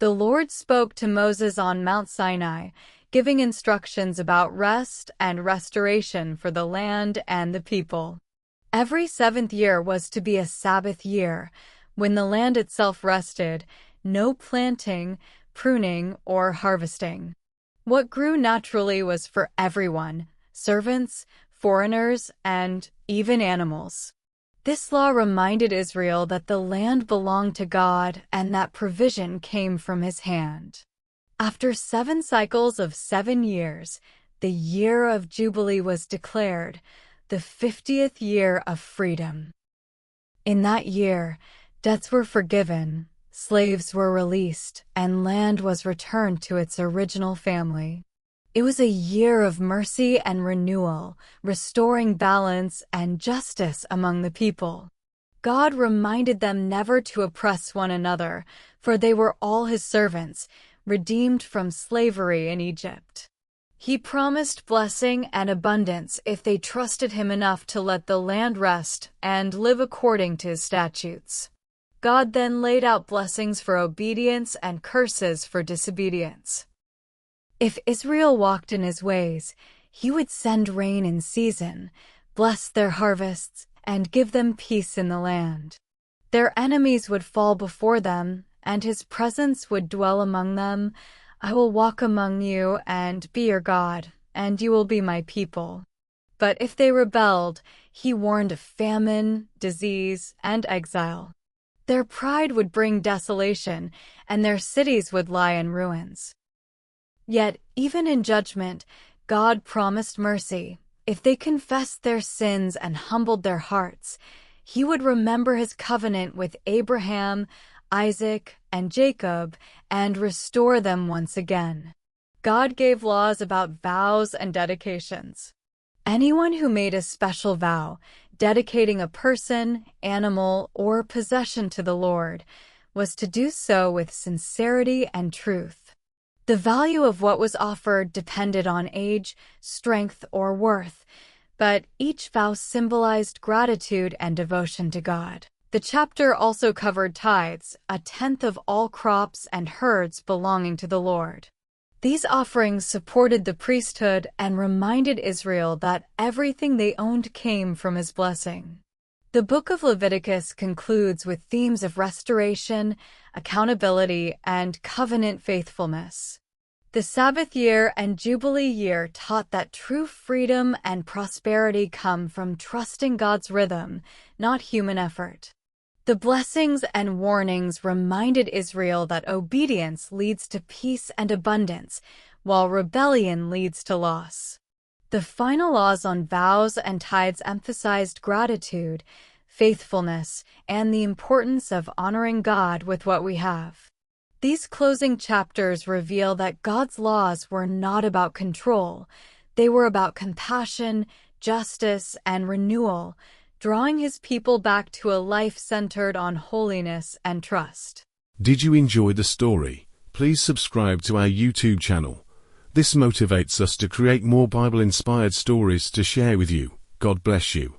The Lord spoke to Moses on Mount Sinai, giving instructions about rest and restoration for the land and the people. Every seventh year was to be a Sabbath year, when the land itself rested, no planting, pruning, or harvesting. What grew naturally was for everyone, servants, foreigners, and even animals. This law reminded Israel that the land belonged to God and that provision came from His hand. After 7 cycles of 7 years, the year of Jubilee was declared, the 50th year of freedom. In that year, debts were forgiven, slaves were released, and land was returned to its original family. It was a year of mercy and renewal, restoring balance and justice among the people. God reminded them never to oppress one another, for they were all His servants, redeemed from slavery in Egypt. He promised blessing and abundance if they trusted Him enough to let the land rest and live according to His statutes. God then laid out blessings for obedience and curses for disobedience. If Israel walked in His ways, He would send rain in season, bless their harvests, and give them peace in the land. Their enemies would fall before them, and His presence would dwell among them. I will walk among you and be your God, and you will be my people. But if they rebelled, He warned of famine, disease, and exile. Their pride would bring desolation, and their cities would lie in ruins. Yet, even in judgment, God promised mercy. If they confessed their sins and humbled their hearts, He would remember His covenant with Abraham, Isaac, and Jacob, and restore them once again. God gave laws about vows and dedications. Anyone who made a special vow, dedicating a person, animal, or possession to the Lord, was to do so with sincerity and truth. The value of what was offered depended on age, strength, or worth, but each vow symbolized gratitude and devotion to God. The chapter also covered tithes, a tenth of all crops and herds belonging to the Lord. These offerings supported the priesthood and reminded Israel that everything they owned came from His blessing. The book of Leviticus concludes with themes of restoration, accountability, and covenant faithfulness. The Sabbath year and Jubilee year taught that true freedom and prosperity come from trusting God's rhythm, not human effort. The blessings and warnings reminded Israel that obedience leads to peace and abundance, while rebellion leads to loss. The final laws on vows and tithes emphasized gratitude, faithfulness, and the importance of honoring God with what we have. These closing chapters reveal that God's laws were not about control. They were about compassion, justice, and renewal, drawing His people back to a life centered on holiness and trust. Did you enjoy the story? Please subscribe to our YouTube channel. This motivates us to create more Bible-inspired stories to share with you. God bless you.